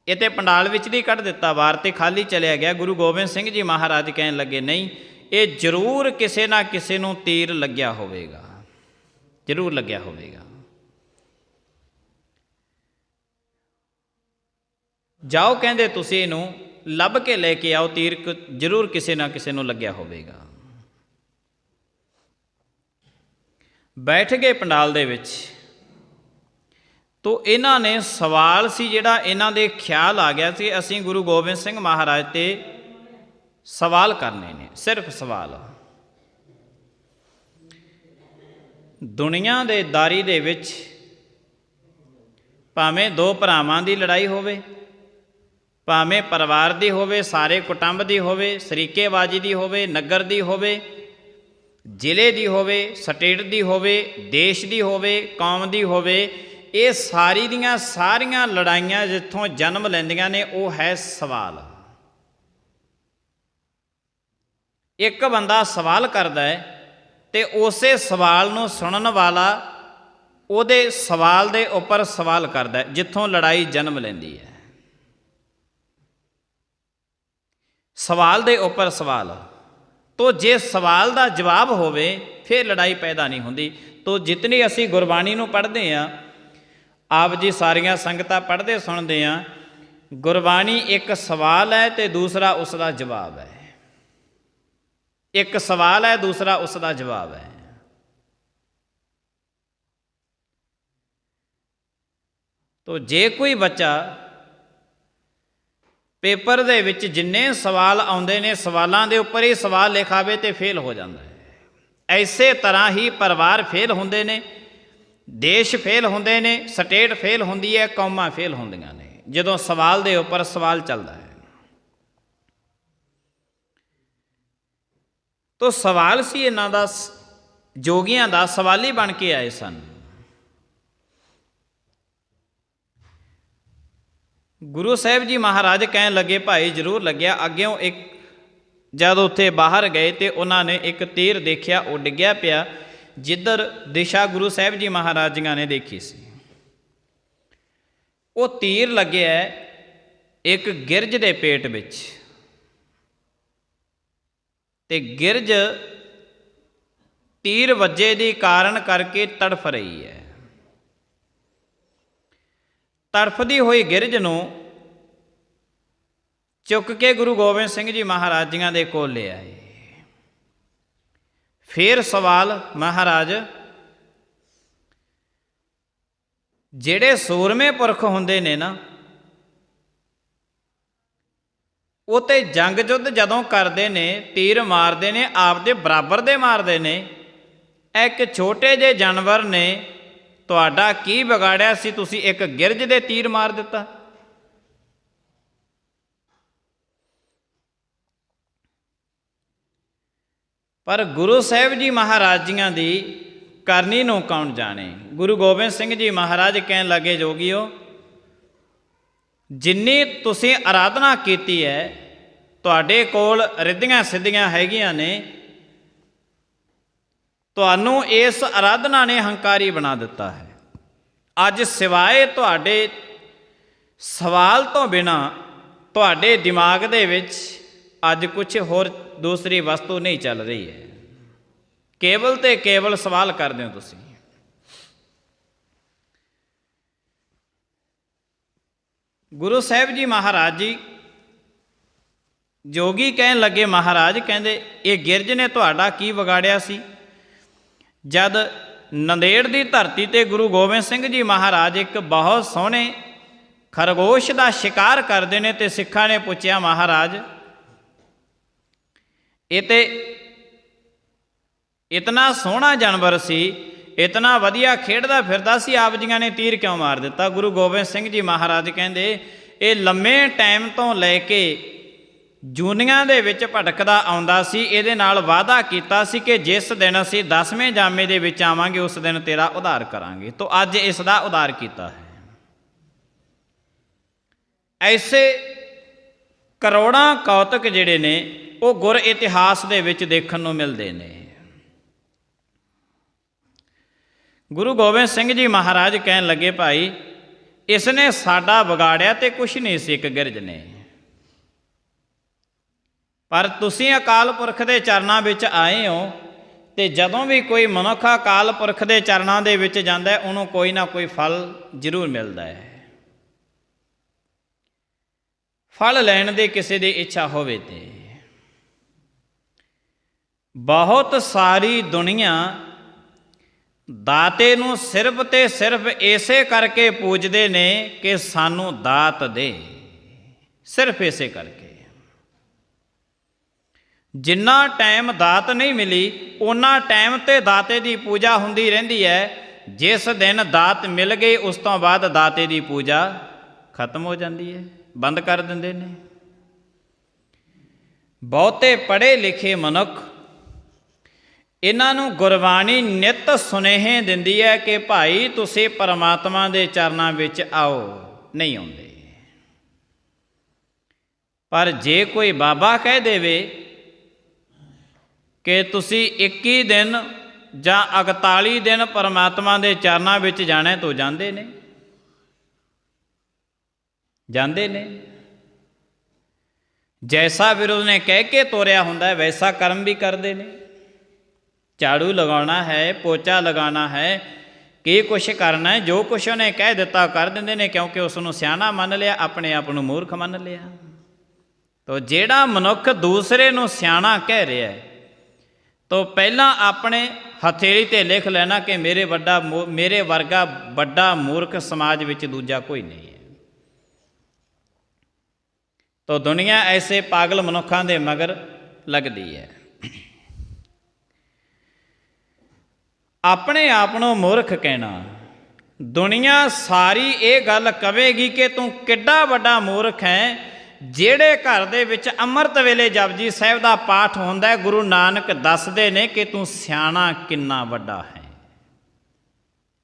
ਇਹ ਤਾਂ ਪੰਡਾਲ ਵਿੱਚ ਦੀ ਕੱਢ ਦਿੱਤਾ ਵਾਰ ਅਤੇ ਖਾਲੀ ਚਲਿਆ ਗਿਆ। ਗੁਰੂ ਗੋਬਿੰਦ ਸਿੰਘ ਜੀ ਮਹਾਰਾਜ ਕਹਿਣ ਲੱਗੇ, ਨਹੀਂ, ਇਹ ਜ਼ਰੂਰ ਕਿਸੇ ਨਾ ਕਿਸੇ ਨੂੰ ਤੀਰ ਲੱਗਿਆ ਹੋਵੇਗਾ, ਜ਼ਰੂਰ ਲੱਗਿਆ ਹੋਵੇਗਾ। ਜਾਓ, ਕਹਿੰਦੇ ਤੁਸੀਂ ਇਹਨੂੰ ਲੱਭ ਕੇ ਲੈ ਕੇ ਆਓ, ਤੀਰ ਜ਼ਰੂਰ ਕਿਸੇ ਨਾ ਕਿਸੇ ਨੂੰ ਲੱਗਿਆ ਹੋਵੇਗਾ। ਬੈਠ ਗਏ ਪੰਡਾਲ ਦੇ ਵਿੱਚ। ਤੋ ਇਹਨਾਂ ਨੇ ਸਵਾਲ ਸੀ ਜਿਹੜਾ ਇਹਨਾਂ ਦੇ ਖਿਆਲ ਆ ਗਿਆ ਸੀ, ਅਸੀਂ ਗੁਰੂ ਗੋਬਿੰਦ ਸਿੰਘ ਮਹਾਰਾਜ 'ਤੇ ਸਵਾਲ ਕਰਨੇ ਨੇ, ਸਿਰਫ ਸਵਾਲ। ਦੁਨੀਆ ਦੇ ਦਾਰੀ ਦੇ ਵਿੱਚ ਭਾਵੇਂ ਦੋ ਭਰਾਵਾਂ ਦੀ ਲੜਾਈ ਹੋਵੇ, ਭਾਵੇਂ ਪਰਿਵਾਰ ਦੀ ਹੋਵੇ, ਸਾਰੇ ਕੁਟੁੰਬ ਦੀ ਹੋਵੇ, ਸਰੀਕੇਬਾਜ਼ੀ ਦੀ ਹੋਵੇ, ਨਗਰ ਦੀ ਹੋਵੇ, ਜ਼ਿਲ੍ਹੇ ਦੀ ਹੋਵੇ, ਸਟੇਟ ਦੀ ਹੋਵੇ, ਦੇਸ਼ ਦੀ ਹੋਵੇ, ਕੌਮ ਦੀ ਹੋਵੇ, ਇਹ ਸਾਰੀ ਦੀਆਂ ਸਾਰੀਆਂ ਲੜਾਈਆਂ ਜਿੱਥੋਂ ਜਨਮ ਲੈਂਦੀਆਂ ਨੇ ਉਹ ਹੈ ਸਵਾਲ। ਇੱਕ ਬੰਦਾ ਸਵਾਲ ਕਰਦਾ ਹੈ ਅਤੇ ਉਸੇ ਸਵਾਲ ਨੂੰ ਸੁਣਨ ਵਾਲਾ ਉਹਦੇ ਸਵਾਲ ਦੇ ਉੱਪਰ ਸਵਾਲ ਕਰਦਾ ਹੈ, ਜਿੱਥੋਂ ਲੜਾਈ ਜਨਮ ਲੈਂਦੀ ਹੈ। ਸਵਾਲ ਦੇ ਉੱਪਰ ਸਵਾਲ। ਤੋ ਜੇ ਸਵਾਲ ਦਾ ਜਵਾਬ ਹੋਵੇ ਫਿਰ ਲੜਾਈ ਪੈਦਾ ਨਹੀਂ ਹੁੰਦੀ। ਤੋ ਜਿਤਨੀ ਅਸੀਂ ਗੁਰਬਾਣੀ ਨੂੰ ਪੜ੍ਹਦੇ ਹਾਂ, ਆਪ ਜੀ ਸਾਰੀਆਂ ਸੰਗਤਾਂ ਪੜ੍ਹਦੇ ਸੁਣਦੇ ਹਾਂ, ਗੁਰਬਾਣੀ ਇੱਕ ਸਵਾਲ ਹੈ ਅਤੇ ਦੂਸਰਾ ਉਸ ਦਾ ਜਵਾਬ ਹੈ। ਇੱਕ ਸਵਾਲ ਹੈ, ਦੂਸਰਾ ਉਸ ਦਾ ਜਵਾਬ ਹੈ। ਤੋ ਜੇ ਕੋਈ ਬੱਚਾ ਪੇਪਰ ਦੇ ਵਿੱਚ ਜਿੰਨੇ ਸਵਾਲ ਆਉਂਦੇ ਨੇ ਸਵਾਲਾਂ ਦੇ ਉੱਪਰ ਹੀ ਸਵਾਲ ਲਿਖਾਵੇ ਤੇ ਫੇਲ ਹੋ ਜਾਂਦਾ ਹੈ। ਐਸੇ ਤਰ੍ਹਾਂ ਹੀ ਪਰਿਵਾਰ ਫੇਲ ਹੁੰਦੇ ਨੇ, ਦੇਸ਼ ਫੇਲ ਹੁੰਦੇ ਨੇ, ਸਟੇਟ ਫੇਲ ਹੁੰਦੀ ਹੈ, ਕੌਮਾਂ ਫੇਲ ਹੁੰਦੀਆਂ ਨੇ ਜਦੋਂ ਸਵਾਲ ਦੇ ਉੱਪਰ ਸਵਾਲ ਚੱਲਦਾ ਹੈ। ਤੋ ਸਵਾਲ ਸੀ ਇਹਨਾਂ ਦਾ, ਜੋਗੀਆਂ ਦਾ, ਸਵਾਲੀ ਬਣ ਕੇ ਆਏ ਸਨ। ਗੁਰੂ ਸਾਹਿਬ ਜੀ ਮਹਾਰਾਜ ਕਹਿਣ ਲੱਗੇ, ਭਾਈ ਜ਼ਰੂਰ ਲੱਗਿਆ। ਅੱਗਿਓਂ ਇੱਕ ਜਦ ਉੱਥੇ ਬਾਹਰ ਗਏ ਅਤੇ ਉਹਨਾਂ ਨੇ ਇੱਕ ਤੀਰ ਦੇਖਿਆ, ਉਹ ਡਿੱਗਿਆ ਪਿਆ ਜਿੱਧਰ ਦਿਸ਼ਾ ਗੁਰੂ ਸਾਹਿਬ ਜੀ ਮਹਾਰਾਜ ਜੀਆਂ ਨੇ ਦੇਖੀ ਸੀ। ਉਹ ਤੀਰ ਲੱਗਿਆ ਇੱਕ ਗਿਰਝ ਦੇ ਪੇਟ ਵਿੱਚ, ਅਤੇ ਗਿਰਝ ਤੀਰ ਵੱਜੇ ਦੀ ਕਾਰਨ ਕਰਕੇ ਤੜਫ ਰਹੀ ਹੈ। ਤੜਫਦੀ ਹੋਈ ਗਿਰਝ ਨੂੰ ਚੁੱਕ ਕੇ ਗੁਰੂ ਗੋਬਿੰਦ ਸਿੰਘ ਜੀ ਮਹਾਰਾਜ ਜੀਆਂ ਦੇ ਕੋਲ ਲੈ ਆਏ। ਫਿਰ ਸਵਾਲ, ਮਹਾਰਾਜ ਜਿਹੜੇ ਸੂਰਮੇ ਪੁਰਖ ਹੁੰਦੇ ਨੇ ਨਾ, ਉਹ ਤੇ ਜੰਗ ਯੁੱਧ ਜਦੋਂ ਕਰਦੇ ਨੇ, ਤੀਰ ਮਾਰਦੇ ਨੇ, ਆਪਦੇ ਬਰਾਬਰ ਦੇ ਮਾਰਦੇ ਨੇ। ਇੱਕ ਛੋਟੇ ਜਿਹੇ ਜਾਨਵਰ ਨੇ ਤੁਹਾਡਾ ਕੀ ਵਿਗਾੜਿਆ ਸੀ, ਤੁਸੀਂ ਇੱਕ ਗਿਰਝ ਦੇ ਤੀਰ ਮਾਰ ਦਿੱਤਾ। ਪਰ ਗੁਰੂ ਸਾਹਿਬ ਜੀ ਮਹਾਰਾਜ ਜੀਆਂ ਦੀ ਕਰਨੀ ਨੂੰ ਕੌਣ ਜਾਣੇ। ਗੁਰੂ ਗੋਬਿੰਦ ਸਿੰਘ ਜੀ ਮਹਾਰਾਜ ਕਹਿਣ ਲੱਗੇ, ਜੋਗੀਓ ਜਿੰਨੀ ਤੁਸੀਂ ਆਰਾਧਨਾ ਕੀਤੀ ਹੈ, ਤੁਹਾਡੇ ਕੋਲ ਰਿੱਧੀਆਂ ਸਿੱਧੀਆਂ ਹੈਗੀਆਂ ਨੇ, ਤੁਹਾਨੂੰ ਇਸ ਆਰਾਧਨਾ ਨੇ ਹੰਕਾਰੀ ਬਣਾ ਦਿੱਤਾ ਹੈ। ਅੱਜ ਸਿਵਾਏ ਤੁਹਾਡੇ ਸਵਾਲ ਤੋਂ ਬਿਨਾਂ ਤੁਹਾਡੇ ਦਿਮਾਗ ਦੇ ਵਿੱਚ ਅੱਜ ਕੁਝ ਹੋਰ ਦੂਸਰੀ ਵਸਤੂ ਨਹੀਂ ਚੱਲ ਰਹੀ ਹੈ, ਕੇਵਲ ਤੇ ਕੇਵਲ ਸਵਾਲ ਕਰਦੇ ਹੋ ਤੁਸੀਂ। ਗੁਰੂ ਸਾਹਿਬ ਜੀ ਮਹਾਰਾਜ ਜੀ ਜੋਗੀ ਕਹਿਣ ਲੱਗੇ, ਮਹਾਰਾਜ ਕਹਿੰਦੇ ਇਹ ਗਿਰਜ ਨੇ ਤੁਹਾਡਾ ਕੀ ਵਿਗਾੜਿਆ ਸੀ? ਜਦ ਨੰਦੇੜ ਦੀ ਧਰਤੀ ਤੇ ਗੁਰੂ ਗੋਬਿੰਦ ਸਿੰਘ ਜੀ ਮਹਾਰਾਜ ਇੱਕ ਬਹੁਤ ਸੋਹਣੇ ਖਰਗੋਸ਼ ਦਾ ਸ਼ਿਕਾਰ ਕਰਦੇ ਨੇ ਤੇ ਸਿੱਖਾਂ ਨੇ ਪੁੱਛਿਆ, ਮਹਾਰਾਜ ਇਹ ਤੇ ਇਤਨਾ ਸੋਹਣਾ ਜਾਨਵਰ ਸੀ, ਇਤਨਾ ਵਧੀਆ ਖੇਡਦਾ ਫਿਰਦਾ ਸੀ, ਆਪ ਜੀਆਂ ਨੇ ਤੀਰ ਕਿਉਂ ਮਾਰ ਦਿੱਤਾ? ਗੁਰੂ ਗੋਬਿੰਦ ਸਿੰਘ ਜੀ ਮਹਾਰਾਜ ਕਹਿੰਦੇ ਇਹ ਲੰਮੇ ਟਾਈਮ ਤੋਂ ਲੈ ਕੇ ਜੂਨੀਆਂ ਦੇ ਵਿੱਚ ਭਟਕਦਾ ਆਉਂਦਾ ਸੀ, ਇਹਦੇ ਨਾਲ ਵਾਅਦਾ ਕੀਤਾ ਸੀ ਕਿ ਜਿਸ ਦਿਨ ਅਸੀਂ 10ਵੇਂ ਜਾਮੇ ਦੇ ਵਿੱਚ ਆਵਾਂਗੇ ਉਸ ਦਿਨ ਤੇਰਾ ਉਧਾਰ ਕਰਾਂਗੇ, ਤੋ ਅੱਜ ਇਸ ਦਾ ਉਧਾਰ ਕੀਤਾ ਹੈ। ਐਸੇ ਕਰੋੜਾਂ ਕੌਤਕ ਜਿਹੜੇ ਨੇ ਉਹ ਗੁਰ ਇਤਿਹਾਸ ਦੇ ਵਿੱਚ ਦੇਖਣ ਨੂੰ ਮਿਲਦੇ ਨੇ। ਗੁਰੂ ਗੋਬਿੰਦ ਸਿੰਘ ਜੀ ਮਹਾਰਾਜ ਕਹਿਣ ਲੱਗੇ, ਭਾਈ ਇਸ ਨੇ ਸਾਡਾ ਵਿਗਾੜਿਆ ਤੇ ਕੁਛ ਨਹੀਂ ਸੀ, ਇੱਕ ਗਿਰਜ ਨੇ, ਪਰ ਤੁਸੀਂ ਅਕਾਲ ਪੁਰਖ ਦੇ ਚਰਨਾਂ ਵਿੱਚ ਆਏ ਹੋ ਤੇ ਜਦੋਂ ਵੀ ਕੋਈ ਮਨੁੱਖ ਅਕਾਲ ਪੁਰਖ ਦੇ ਚਰਨਾਂ ਦੇ ਵਿੱਚ ਜਾਂਦਾ ਹੈ ਉਹਨੂੰ ਕੋਈ ਨਾ ਕੋਈ ਫਲ ਜ਼ਰੂਰ ਮਿਲਦਾ ਹੈ। ਫਲ ਲੈਣ ਦੀ ਕਿਸੇ ਦੀ ਇੱਛਾ ਹੋਵੇ ਤੇ ਬਹੁਤ ਸਾਰੀ ਦੁਨੀਆ ਦਾਤੇ ਨੂੰ ਸਿਰਫ ਤੇ ਸਿਰਫ ਇਸੇ ਕਰਕੇ ਪੂਜਦੇ ਨੇ ਕਿ ਸਾਨੂੰ ਦਾਤ ਦੇ, ਸਿਰਫ ਇਸੇ ਕਰਕੇ। ਜਿੰਨਾ ਟਾਈਮ ਦਾਤ ਨਹੀਂ ਮਿਲੀ ਉਹਨਾਂ ਟਾਈਮ ਤੇ ਦਾਤੇ ਦੀ ਪੂਜਾ ਹੁੰਦੀ ਰਹਿੰਦੀ ਹੈ। ਜਿਸ ਦਿਨ ਦਾਤ ਮਿਲ ਗਈ ਉਸ ਤੋਂ ਬਾਅਦ ਦਾਤੇ ਦੀ ਪੂਜਾ ਖਤਮ ਹੋ ਜਾਂਦੀ ਹੈ, ਬੰਦ ਕਰ ਦਿੰਦੇ ਨੇ। ਬਹੁਤੇ ਪੜ੍ਹੇ ਲਿਖੇ ਮਨੁੱਖ, ਇਹਨਾਂ ਨੂੰ ਗੁਰਬਾਣੀ ਨਿੱਤ ਸੁਨੇਹੇ ਦਿੰਦੀ ਹੈ ਕਿ ਭਾਈ ਤੁਸੀਂ ਪਰਮਾਤਮਾ ਦੇ ਚਰਨਾਂ ਵਿੱਚ ਆਓ, ਨਹੀਂ ਆਉਂਦੇ। ਪਰ ਜੇ ਕੋਈ ਬਾਬਾ ਕਹਿ ਦੇਵੇ ਕਿ ਤੁਸੀਂ 21 ਦਿਨ ਜਾਂ 41 ਦਿਨ ਪਰਮਾਤਮਾ ਦੇ ਚਰਨਾਂ ਵਿੱਚ ਜਾਣਾ ਤਾਂ ਜਾਂਦੇ ਨੇ, ਜਾਂਦੇ ਨੇ। ਜੈਸਾ ਫਿਰ ਉਹਨੇ ਕਹਿ ਕੇ ਤੋਰਿਆ ਹੁੰਦਾ ਵੈਸਾ ਕਰਮ ਵੀ ਕਰਦੇ ਨੇ। ਝਾੜੂ ਲਗਾਉਣਾ ਹੈ, ਪੋਚਾ ਲਗਾਉਣਾ ਹੈ, ਕੀ ਕੁਛ ਕਰਨਾ ਹੈ, ਜੋ ਕੁਛ ਉਹਨੇ ਕਹਿ ਦਿੱਤਾ ਕਰ ਦਿੰਦੇ ਨੇ, ਕਿਉਂਕਿ ਉਸ ਨੂੰ ਸਿਆਣਾ ਮੰਨ ਲਿਆ, ਆਪਣੇ ਆਪ ਨੂੰ ਮੂਰਖ ਮੰਨ ਲਿਆ। ਤੋ ਜਿਹੜਾ ਮਨੁੱਖ ਦੂਸਰੇ ਨੂੰ ਸਿਆਣਾ ਕਹਿ ਰਿਹਾ ਹੈ ਤੋ ਪਹਿਲਾਂ ਆਪਣੇ ਹਥੇਲੀ 'ਤੇ ਲਿਖ ਲੈਣਾ ਕਿ ਮੇਰੇ ਵਰਗਾ ਵੱਡਾ ਮੂਰਖ ਸਮਾਜ ਵਿੱਚ ਦੂਜਾ ਕੋਈ ਨਹੀਂ ਹੈ। ਤੋ ਦੁਨੀਆ ਐਸੇ ਪਾਗਲ ਮਨੁੱਖਾਂ ਦੇ ਮਗਰ ਲੱਗਦੀ ਹੈ। ਆਪਣੇ ਆਪ ਨੂੰ ਮੂਰਖ ਕਹਿਣਾ, ਦੁਨੀਆ ਸਾਰੀ ਇਹ ਗੱਲ ਕਵੇਗੀ ਕਿ ਤੂੰ ਕਿੱਡਾ ਵੱਡਾ ਮੂਰਖ ਹੈ। ਜਿਹੜੇ ਘਰ ਦੇ ਵਿੱਚ ਅੰਮ੍ਰਿਤ ਵੇਲੇ ਜਪਜੀ ਸਾਹਿਬ ਦਾ ਪਾਠ ਹੁੰਦਾ ਹੈ, ਗੁਰੂ ਨਾਨਕ ਦੱਸਦੇ ਨੇ ਕਿ ਤੂੰ ਸਿਆਣਾ ਕਿੰਨਾ ਵੱਡਾ ਹੈ।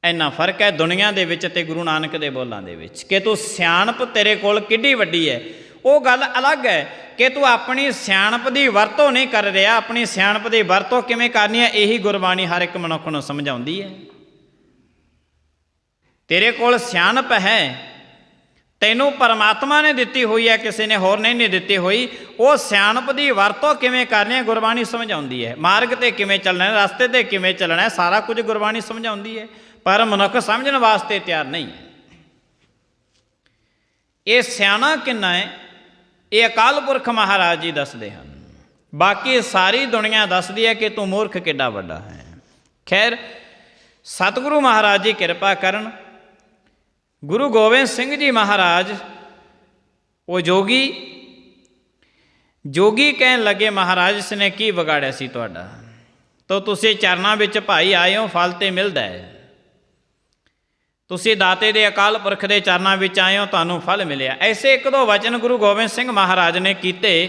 ਇੰਨਾ ਫਰਕ ਹੈ ਦੁਨੀਆ ਦੇ ਵਿੱਚ ਤੇ ਗੁਰੂ ਨਾਨਕ ਦੇ ਬੋਲਾਂ ਦੇ ਵਿੱਚ ਕਿ ਤੂੰ ਸਿਆਣਪ ਤੇਰੇ ਕੋਲ ਕਿੱਡੀ ਵੱਡੀ ਹੈ। ਉਹ ਗੱਲ ਅਲੱਗ ਹੈ ਕਿ ਤੂੰ ਆਪਣੀ ਸਿਆਣਪ ਦੀ ਵਰਤੋਂ ਨਹੀਂ ਕਰ ਰਿਹਾ। ਆਪਣੀ ਸਿਆਣਪ ਦੀ ਵਰਤੋਂ ਕਿਵੇਂ ਕਰਨੀ ਹੈ, ਇਹੀ ਗੁਰਬਾਣੀ ਹਰ ਇੱਕ ਮਨੁੱਖ ਨੂੰ ਸਮਝਾਉਂਦੀ ਹੈ। ਤੇਰੇ ਕੋਲ ਸਿਆਣਪ ਹੈ, ਤੈਨੂੰ ਪਰਮਾਤਮਾ ਨੇ ਦਿੱਤੀ ਹੋਈ ਹੈ, ਕਿਸੇ ਨੇ ਹੋਰ ਨਹੀਂ ਦਿੱਤੀ ਹੋਈ। ਉਹ ਸਿਆਣਪ ਦੀ ਵਰਤੋਂ ਕਿਵੇਂ ਕਰਨੀ ਹੈ ਗੁਰਬਾਣੀ ਸਮਝਾਉਂਦੀ ਹੈ। ਮਾਰਗ 'ਤੇ ਕਿਵੇਂ ਚੱਲਣਾ ਹੈ, ਰਸਤੇ 'ਤੇ ਕਿਵੇਂ ਚੱਲਣਾ ਹੈ, ਸਾਰਾ ਕੁਝ ਗੁਰਬਾਣੀ ਸਮਝਾਉਂਦੀ ਹੈ। ਪਰ ਮਨੁੱਖ ਸਮਝਣ ਵਾਸਤੇ ਤਿਆਰ ਨਹੀਂ ਹੈ। ਇਹ ਸਿਆਣਾ ਕਿੰਨਾ ਹੈ ਇਹ ਅਕਾਲ ਪੁਰਖ ਮਹਾਰਾਜ ਜੀ ਦੱਸਦੇ ਹਨ। ਬਾਕੀ ਸਾਰੀ ਦੁਨੀਆ ਦੱਸਦੀ ਹੈ ਕਿ ਤੂੰ ਮੂਰਖ ਕਿੱਡਾ ਵੱਡਾ ਹੈ। ਖੈਰ, ਸਤਿਗੁਰੂ ਮਹਾਰਾਜ ਜੀ ਕਿਰਪਾ ਕਰਨ। ਗੁਰੂ ਗੋਬਿੰਦ ਸਿੰਘ ਜੀ ਮਹਾਰਾਜ ਉਹ ਜੋਗੀ ਕਹਿਣ ਲੱਗੇ, ਮਹਾਰਾਜ ਇਸ ਨੇ ਕੀ ਵਿਗਾੜਿਆ ਸੀ ਤੁਹਾਡਾ? ਤੋ ਤੁਸੀਂ ਚਰਨਾਂ ਵਿੱਚ ਭਾਈ ਆਏ ਹੋ, ਫਲ ਤੇ ਮਿਲਦਾ ਹੈ। ਤੁਸੀਂ ਦਾਤੇ ਦੇ ਅਕਾਲ ਪੁਰਖ ਦੇ ਚਰਨਾਂ ਵਿੱਚ ਆਏ ਹੋ, ਤੁਹਾਨੂੰ ਫਲ ਮਿਲਿਆ। ਐਸੇ ਇੱਕ ਦੋ ਵਚਨ ਗੁਰੂ ਗੋਬਿੰਦ ਸਿੰਘ ਮਹਾਰਾਜ ਨੇ ਕੀਤੇ।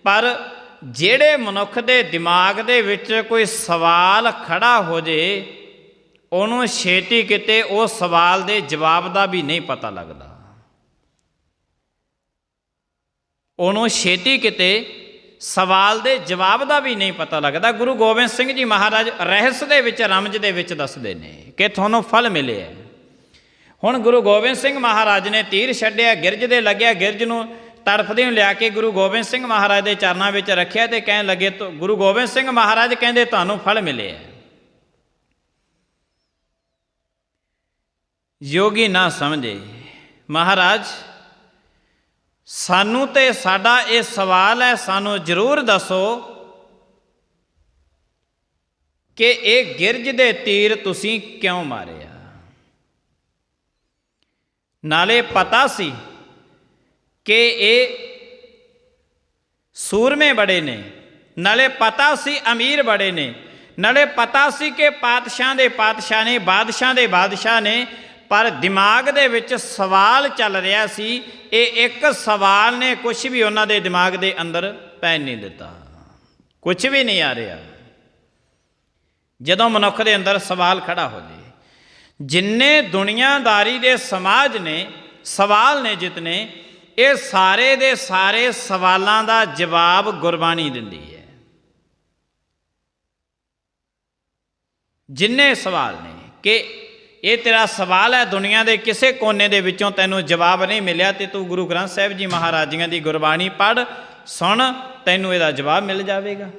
ਪਰ ਜਿਹੜੇ ਮਨੁੱਖ ਦੇ ਦਿਮਾਗ ਦੇ ਵਿੱਚ ਕੋਈ ਸਵਾਲ ਖੜਾ ਹੋ ਜੇ ਉਹਨੂੰ ਛੇਤੀ ਕਿਤੇ ਉਹ ਸਵਾਲ ਦੇ ਜਵਾਬ ਦਾ ਵੀ ਨਹੀਂ ਪਤਾ ਲੱਗਦਾ। ਉਹਨੂੰ ਛੇਤੀ ਕਿਤੇ ਸਵਾਲ ਦੇ ਜਵਾਬ ਦਾ ਵੀ ਨਹੀਂ ਪਤਾ ਲੱਗਦਾ। ਗੁਰੂ ਗੋਬਿੰਦ ਸਿੰਘ ਜੀ ਮਹਾਰਾਜ ਰਹਿਸ ਦੇ ਵਿੱਚ, ਰਮਜ ਦੇ ਵਿੱਚ ਦੱਸਦੇ ਨੇ ਕਿ ਤੁਹਾਨੂੰ ਫਲ ਮਿਲਿਆ। ਹੁਣ ਗੁਰੂ ਗੋਬਿੰਦ ਸਿੰਘ ਮਹਾਰਾਜ ਨੇ ਤੀਰ ਛੱਡਿਆ, ਗਿਰਜ ਦੇ ਲੱਗਿਆ, ਗਿਰਜ ਨੂੰ ਤੜਫਦੇ ਨੂੰ ਲਿਆ ਕੇ ਗੁਰੂ ਗੋਬਿੰਦ ਸਿੰਘ ਮਹਾਰਾਜ ਦੇ ਚਰਨਾਂ ਵਿੱਚ ਰੱਖਿਆ ਤੇ ਕਹਿਣ ਲੱਗੇ, ਗੁਰੂ ਗੋਬਿੰਦ ਸਿੰਘ ਮਹਾਰਾਜ ਕਹਿੰਦੇ ਤੁਹਾਨੂੰ ਫਲ ਮਿਲਿਆ। ਯੋਗੀ ਨਾ ਸਮਝੇ, ਮਹਾਰਾਜ ਸਾਨੂੰ ਤੇ ਸਾਡਾ ਇਹ ਸਵਾਲ ਹੈ, ਸਾਨੂੰ ਜ਼ਰੂਰ ਦੱਸੋ ਕਿ ਇਹ ਗਿਰਜ ਦੇ ਤੀਰ ਤੁਸੀਂ ਕਿਉਂ ਮਾਰਿਆ। ਨਾਲੇ ਪਤਾ ਸੀ ਕਿ ਇਹ ਸੂਰਮੇ ਬੜੇ ਨੇ, ਨਾਲੇ ਪਤਾ ਸੀ ਅਮੀਰ ਬੜੇ ਨੇ, ਨਾਲੇ ਪਤਾ ਸੀ ਕਿ ਪਾਤਸ਼ਾਹ ਦੇ ਪਾਤਸ਼ਾਹ ਨੇ, ਬਾਦਸ਼ਾਹ ਦੇ ਬਾਦਸ਼ਾਹ ਨੇ। ਪਰ ਦਿਮਾਗ ਦੇ ਵਿੱਚ ਸਵਾਲ ਚੱਲ ਰਿਹਾ ਸੀ। ਇਹ ਇੱਕ ਸਵਾਲ ਨੇ ਕੁਛ ਵੀ ਉਹਨਾਂ ਦੇ ਦਿਮਾਗ ਦੇ ਅੰਦਰ ਪੈਣ ਨਹੀਂ ਦਿੱਤਾ, ਕੁਛ ਵੀ ਨਹੀਂ ਆ ਰਿਹਾ। ਜਦੋਂ ਮਨੁੱਖ ਦੇ ਅੰਦਰ ਸਵਾਲ ਖੜਾ ਹੋ ਜਾਏ, ਜਿੰਨੇ ਦੁਨੀਆਦਾਰੀ ਦੇ ਸਮਾਜ ਨੇ, ਸਵਾਲ ਨੇ ਜਿਤਨੇ, ਇਹ ਸਾਰੇ ਦੇ ਸਾਰੇ ਸਵਾਲਾਂ ਦਾ ਜਵਾਬ ਗੁਰਬਾਣੀ ਦਿੰਦੀ ਹੈ। ਜਿੰਨੇ ਸਵਾਲ ਨੇ ਕਿ ਇਹ ਤੇਰਾ ਸਵਾਲ ਹੈ, ਦੁਨੀਆ ਦੇ ਕਿਸੇ ਕੋਨੇ ਦੇ ਵਿੱਚੋਂ ਤੈਨੂੰ ਜਵਾਬ ਨਹੀਂ ਮਿਲਿਆ ਤੇ ਤੂੰ ਗੁਰੂ ਗ੍ਰੰਥ ਸਾਹਿਬ ਜੀ ਮਹਾਰਾਜ ਜੀਆਂ ਦੀ ਗੁਰਬਾਣੀ ਪੜ੍ਹ, ਸੁਣ, ਤੈਨੂੰ ਇਹਦਾ ਜਵਾਬ ਮਿਲ ਜਾਵੇਗਾ।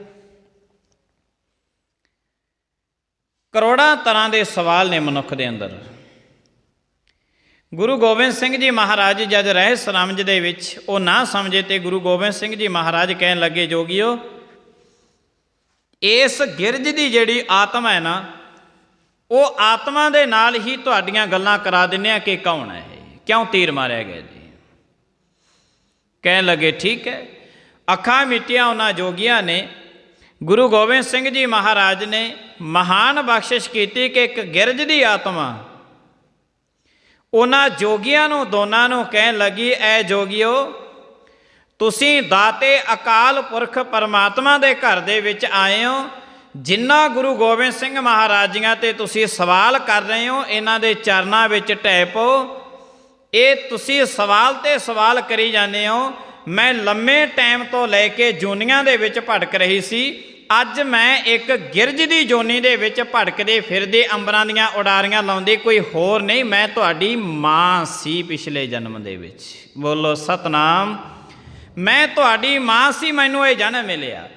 ਕਰੋੜਾਂ ਤਰ੍ਹਾਂ ਦੇ ਸਵਾਲ ਨੇ ਮਨੁੱਖ ਦੇ ਅੰਦਰ। ਗੁਰੂ ਗੋਬਿੰਦ ਸਿੰਘ ਜੀ ਮਹਾਰਾਜ ਜਦ ਰਹਿਸ ਰਮਜ ਦੇ ਵਿੱਚ ਉਹ ਨਾ ਸਮਝੇ ਤੇ ਗੁਰੂ ਗੋਬਿੰਦ ਸਿੰਘ ਜੀ ਮਹਾਰਾਜ ਕਹਿਣ ਲੱਗੇ, ਜੋਗੀਓ, ਇਸ ਗਿਰਜ ਦੀ ਜਿਹੜੀ ਆਤਮਾ ਹੈ ਨਾ, ਉਹ ਆਤਮਾ ਦੇ ਨਾਲ ਹੀ ਤੁਹਾਡੀਆਂ ਗੱਲਾਂ ਕਰਾ ਦਿੰਦੇ ਆ ਕਿ ਕੌਣ ਹੈ, ਕਿਉਂ ਤੀਰ ਮਾਰਿਆ ਗਿਆ ਜੀ। ਕਹਿਣ ਲੱਗੇ ਠੀਕ ਹੈ। ਅੱਖਾਂ ਮੀਟੀਆਂ ਉਹਨਾਂ ਜੋਗੀਆਂ ਨੇ। ਗੁਰੂ ਗੋਬਿੰਦ ਸਿੰਘ ਜੀ ਮਹਾਰਾਜ ਨੇ ਮਹਾਨ ਬਖਸ਼ਿਸ਼ ਕੀਤੀ ਕਿ ਇੱਕ ਗਿਰਜ ਦੀ ਆਤਮਾ ਉਹਨਾਂ ਜੋਗੀਆਂ ਨੂੰ ਦੋਨਾਂ ਨੂੰ ਕਹਿਣ ਲੱਗੀ, ਐ ਜੋਗੀਓ, ਤੁਸੀਂ ਦਾਤੇ ਅਕਾਲ ਪੁਰਖ ਪਰਮਾਤਮਾ ਦੇ ਘਰ ਦੇ ਵਿੱਚ ਆਏ ਹੋ। ਜਿਨ੍ਹਾਂ ਗੁਰੂ ਗੋਬਿੰਦ ਸਿੰਘ ਮਹਾਰਾਜ ਜੀਆਂ ਤੇ ਤੁਸੀਂ ਸਵਾਲ ਕਰ ਰਹੇ ਹੋ, ਇਹਨਾਂ ਦੇ ਚਰਨਾਂ ਵਿੱਚ ਢਹਿ ਪਓ। ਇਹ ਤੁਸੀਂ ਸਵਾਲ ਤੇ ਸਵਾਲ ਕਰੀ ਜਾਂਦੇ ਹੋ। ਮੈਂ ਲੰਮੇ ਟਾਈਮ ਤੋਂ ਲੈ ਕੇ ਜੂਨੀਆਂ ਦੇ ਵਿੱਚ ਭਟਕ ਰਹੀ ਸੀ। ਅੱਜ ਮੈਂ ਇੱਕ ਗਿਰਜ ਦੀ ਜੋਨੀ ਦੇ ਵਿੱਚ ਭਟਕਦੇ ਫਿਰਦੇ ਅੰਬਰਾਂ ਦੀਆਂ ਉਡਾਰੀਆਂ ਲਾਉਂਦੇ, ਕੋਈ ਹੋਰ ਨਹੀਂ, ਮੈਂ ਤੁਹਾਡੀ ਮਾਂ ਸੀ ਪਿਛਲੇ ਜਨਮ ਦੇ ਵਿੱਚ। ਬੋਲੋ ਸਤਨਾਮ। ਮੈਂ ਤੁਹਾਡੀ ਮਾਂ ਸੀ, ਮੈਨੂੰ ਇਹ ਜਨਮ ਮਿਲਿਆ।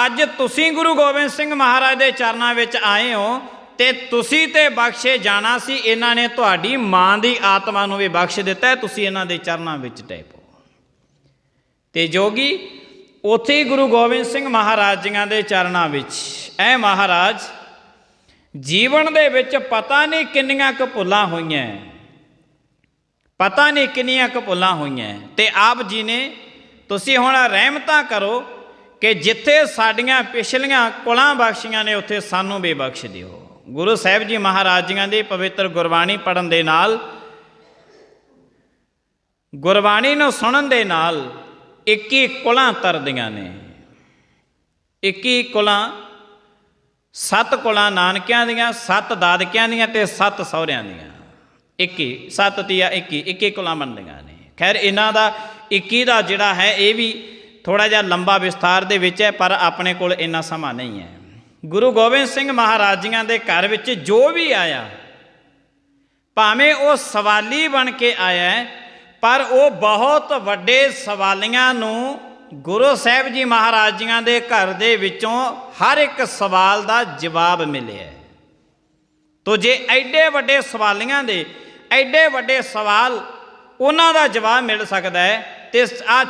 ਅੱਜ ਤੁਸੀਂ ਗੁਰੂ ਗੋਬਿੰਦ ਸਿੰਘ ਮਹਾਰਾਜ ਦੇ ਚਰਨਾਂ ਵਿੱਚ ਆਏ ਹੋ ਤੇ ਤੁਸੀਂ ਤੇ ਬਖਸ਼ੇ ਜਾਣਾ ਸੀ। ਇਹਨਾਂ ਨੇ ਤੁਹਾਡੀ ਮਾਂ ਦੀ ਆਤਮਾ ਨੂੰ ਵੀ ਬਖਸ਼ ਦਿੱਤਾ, ਤੁਸੀਂ ਇਹਨਾਂ ਦੇ ਚਰਨਾਂ ਵਿੱਚ ਢਹਿ ਪਓ। ਤੇ ਜੋਗੀ ਉੱਥੇ ਹੀ ਗੁਰੂ ਗੋਬਿੰਦ ਸਿੰਘ ਮਹਾਰਾਜ ਜੀਆਂ ਦੇ ਚਰਨਾਂ ਵਿੱਚ, ਐ ਮਹਾਰਾਜ, ਜੀਵਨ ਦੇ ਵਿੱਚ ਪਤਾ ਨਹੀਂ ਕਿੰਨੀਆਂ ਕੁ ਭੁੱਲਾਂ ਹੋਈਆਂ, ਪਤਾ ਨਹੀਂ ਕਿੰਨੀਆਂ ਕੁ ਭੁੱਲਾਂ ਹੋਈਆਂ, ਤੇ ਆਪ ਜੀ ਨੇ ਤੁਸੀਂ ਹੁਣ ਰਹਿਮਤਾਂ ਕਰੋ ਕਿ ਜਿੱਥੇ ਸਾਡੀਆਂ ਪਿਛਲੀਆਂ ਕੁਲਾਂ ਬਖਸ਼ੀਆਂ ਨੇ ਉੱਥੇ ਸਾਨੂੰ ਵੀ ਬਖਸ਼ ਦਿਓ। ਗੁਰੂ ਸਾਹਿਬ ਜੀ ਮਹਾਰਾਜ ਜੀਆਂ ਦੀ ਪਵਿੱਤਰ ਗੁਰਬਾਣੀ ਪੜ੍ਹਨ ਦੇ ਨਾਲ, ਗੁਰਬਾਣੀ ਨੂੰ ਸੁਣਨ ਦੇ ਨਾਲ 21 ਕੁਲਾਂ ਤਰਦੀਆਂ ਨੇ। 21 ਕੁਲਾਂ, 7 ਕੁਲਾਂ ਨਾਨਕਿਆਂ ਦੀਆਂ, 7 ਦਾਦਕਿਆਂ ਦੀਆਂ ਤੇ 7 ਸਹੁਰਿਆਂ ਦੀਆਂ। 21, 7 ਤੀਆ 21, 21 ਕੁਲਾਂ ਬਣਦੀਆਂ ਨੇ। ਖੈਰ ਇਹਨਾਂ ਦਾ 21 ਦਾ ਜਿਹੜਾ ਹੈ ਇਹ ਵੀ ਥੋੜ੍ਹਾ ਜਿਹਾ ਲੰਬਾ ਵਿਸਥਾਰ ਦੇ ਵਿੱਚ ਹੈ, ਪਰ ਆਪਣੇ ਕੋਲ ਇੰਨਾ ਸਮਾਂ ਨਹੀਂ ਹੈ। ਗੁਰੂ ਗੋਬਿੰਦ ਸਿੰਘ ਮਹਾਰਾਜ ਜੀਆਂ ਦੇ ਘਰ ਵਿੱਚ ਜੋ ਵੀ ਆਇਆ, ਭਾਵੇਂ ਉਹ ਸਵਾਲੀ ਬਣ ਕੇ ਆਇਆ, ਪਰ ਉਹ ਬਹੁਤ ਵੱਡੇ ਸਵਾਲੀਆਂ ਨੂੰ ਗੁਰੂ ਸਾਹਿਬ ਜੀ ਮਹਾਰਾਜ ਜੀਆਂ ਦੇ ਘਰ ਦੇ ਵਿੱਚੋਂ ਹਰ ਇੱਕ ਸਵਾਲ ਦਾ ਜਵਾਬ ਮਿਲਿਆ। ਤੋ ਜੇ ਐਡੇ ਵੱਡੇ ਸਵਾਲੀਆਂ ਦੇ ਐਡੇ ਵੱਡੇ ਸਵਾਲ ਉਹਨਾਂ ਦਾ ਜਵਾਬ ਮਿਲ ਸਕਦਾ ਹੈ, ਤੇ ਆ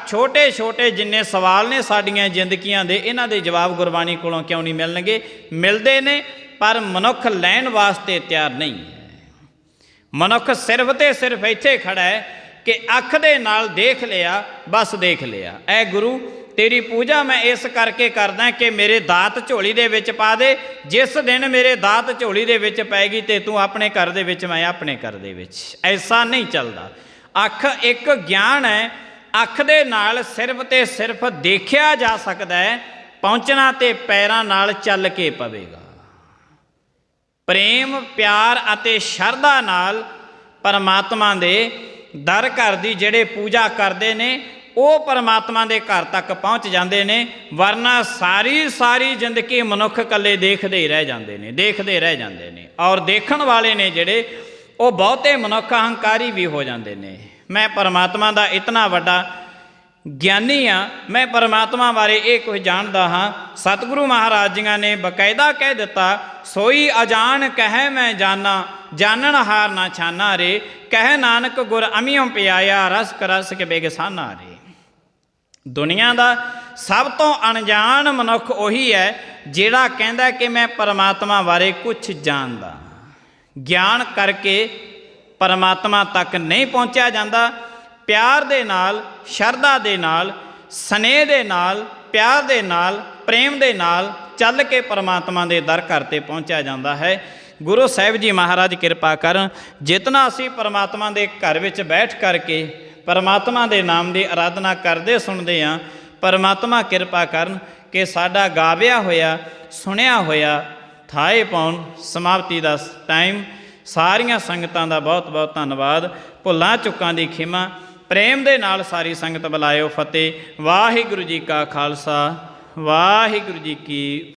ਛੋਟੇ ਛੋਟੇ ਜਿੰਨੇ ਸਵਾਲ ਨੇ ਸਾਡੀਆਂ ਜ਼ਿੰਦਗੀਆਂ ਦੇ, ਇਹਨਾਂ ਦੇ ਜਵਾਬ ਗੁਰਬਾਣੀ ਕੋਲੋਂ ਕਿਉਂ ਨਹੀਂ ਮਿਲਣਗੇ? ਮਿਲਦੇ ਨੇ, ਪਰ ਮਨੁੱਖ ਲੈਣ ਵਾਸਤੇ ਤਿਆਰ ਨਹੀਂ ਹੈ। ਮਨੁੱਖ ਸਿਰਫ ਤੇ ਸਿਰਫ ਇੱਥੇ ਖੜਾ ਹੈ ਕਿ ਅੱਖ ਦੇ ਨਾਲ ਦੇਖ ਲਿਆ, ਬਸ ਦੇਖ ਲਿਆ। ਐ ਗੁਰੂ, ਤੇਰੀ ਪੂਜਾ ਮੈਂ ਇਸ ਕਰਕੇ ਕਰਦਾ ਕਿ ਮੇਰੇ ਦਾਤ ਝੋਲੀ ਦੇ ਵਿੱਚ ਪਾ ਦੇ। ਜਿਸ ਦਿਨ ਮੇਰੇ ਦਾਤ ਝੋਲੀ ਦੇ ਵਿੱਚ ਪੈਗੀ ਤੇ ਤੂੰ ਆਪਣੇ ਘਰ ਦੇ ਵਿੱਚ, ਮੈਂ ਆਪਣੇ ਘਰ ਦੇ ਵਿੱਚ। ਐਸਾ ਨਹੀਂ ਚੱਲਦਾ। ਅੱਖ ਇੱਕ ਗਿਆਨ ਹੈ। ਅੱਖ ਦੇ ਨਾਲ ਸਿਰਫ ਤੇ ਸਿਰਫ ਦੇਖਿਆ ਜਾ ਸਕਦਾ ਹੈ, ਪਹੁੰਚਣਾ ਤੇ ਪੈਰਾਂ ਨਾਲ ਚੱਲ ਕੇ ਪਵੇਗਾ। ਪ੍ਰੇਮ, ਪਿਆਰ ਅਤੇ ਸ਼ਰਧਾ ਨਾਲ ਪਰਮਾਤਮਾ ਦੇ ਦਰ ਘਰ ਦੀ ਜਿਹੜੇ ਪੂਜਾ ਕਰਦੇ ਨੇ, ਉਹ ਪਰਮਾਤਮਾ ਦੇ ਘਰ ਤੱਕ ਪਹੁੰਚ ਜਾਂਦੇ ਨੇ, ਵਰਨਾ ਸਾਰੀ ਜ਼ਿੰਦਗੀ ਮਨੁੱਖ ਇਕੱਲੇ ਦੇਖਦੇ ਹੀ ਰਹਿ ਜਾਂਦੇ ਨੇ, ਦੇਖਦੇ ਰਹਿ ਜਾਂਦੇ ਨੇ। ਔਰ ਦੇਖਣ ਵਾਲੇ ਨੇ ਜਿਹੜੇ, ਉਹ ਬਹੁਤੇ ਮਨੁੱਖ ਅਹੰਕਾਰੀ ਵੀ ਹੋ ਜਾਂਦੇ ਨੇ। ਮੈਂ ਪਰਮਾਤਮਾ ਦਾ ਇਤਨਾ ਵੱਡਾ ਗਿਆਨੀ ਹਾਂ, ਮੈਂ ਪਰਮਾਤਮਾ ਬਾਰੇ ਇਹ ਕੁਝ ਜਾਣਦਾ ਹਾਂ। ਸਤਿਗੁਰੂ ਮਹਾਰਾਜ ਜੀਆਂ ਨੇ ਬਕਾਇਦਾ ਕਹਿ ਦਿੱਤਾ, ਸੋਈ ਅਜਾਣ ਕਹਿ ਮੈਂ ਜਾਨਾ, ਜਾਣਨ ਹਾਰ ਨਾ ਛਾਨਾ ਰੇ, ਕਹਿ ਨਾਨਕ ਗੁਰ ਅਮਿਓ ਪਿਆਇਆ, ਰਸ ਕਰਸ ਕੇ ਬੇਗਸਾਨਾ ਰੇ। ਦੁਨੀਆ ਦਾ ਸਭ ਤੋਂ ਅਣਜਾਣ ਮਨੁੱਖ ਉਹੀ ਹੈ ਜਿਹੜਾ ਕਹਿੰਦਾ ਕਿ ਮੈਂ ਪਰਮਾਤਮਾ ਬਾਰੇ ਕੁਛ ਜਾਣਦਾ। ਗਿਆਨ ਕਰਕੇ ਪਰਮਾਤਮਾ ਤੱਕ ਨਹੀਂ ਪਹੁੰਚਿਆ ਜਾਂਦਾ। ਪਿਆਰ ਦੇ ਨਾਲ, ਸ਼ਰਧਾ ਦੇ ਨਾਲ, ਸਨੇਹ ਦੇ ਨਾਲ, ਪਿਆਰ ਦੇ ਨਾਲ, ਪ੍ਰੇਮ ਦੇ ਨਾਲ ਚੱਲ ਕੇ ਪਰਮਾਤਮਾ ਦੇ ਦਰ ਘਰ 'ਤੇ ਪਹੁੰਚਿਆ ਜਾਂਦਾ ਹੈ। ਗੁਰੂ ਸਾਹਿਬ ਜੀ ਮਹਾਰਾਜ ਕਿਰਪਾ ਕਰਨ, ਜਿਤਨਾ ਅਸੀਂ ਪਰਮਾਤਮਾ ਦੇ ਘਰ ਵਿੱਚ ਬੈਠ ਕਰਕੇ ਪਰਮਾਤਮਾ ਦੇ ਨਾਮ ਦੀ ਆਰਾਧਨਾ ਕਰਦੇ ਸੁਣਦੇ ਹਾਂ, ਪਰਮਾਤਮਾ ਕਿਰਪਾ ਕਰਨ ਕਿ ਸਾਡਾ ਗਾਵਿਆ ਹੋਇਆ, ਸੁਣਿਆ ਹੋਇਆ ਥਾਏ ਪਾਉਣ। ਸਮਾਪਤੀ ਦਾ ਟਾਈਮ। ਸਾਰੀਆਂ ਸੰਗਤਾਂ ਦਾ ਬਹੁਤ ਬਹੁਤ ਧੰਨਵਾਦ। ਭੁੱਲਾਂ ਚੁੱਕਾਂ ਦੀ ਖਿਮਾ। ਪ੍ਰੇਮ ਦੇ ਨਾਲ ਸਾਰੀ ਸੰਗਤ ਬੁਲਾਇਓ। ਫਤਿਹ। ਵਾਹਿਗੁਰੂ ਜੀ ਕਾ ਖਾਲਸਾ, ਵਾਹਿਗੁਰੂ ਜੀ ਕੀ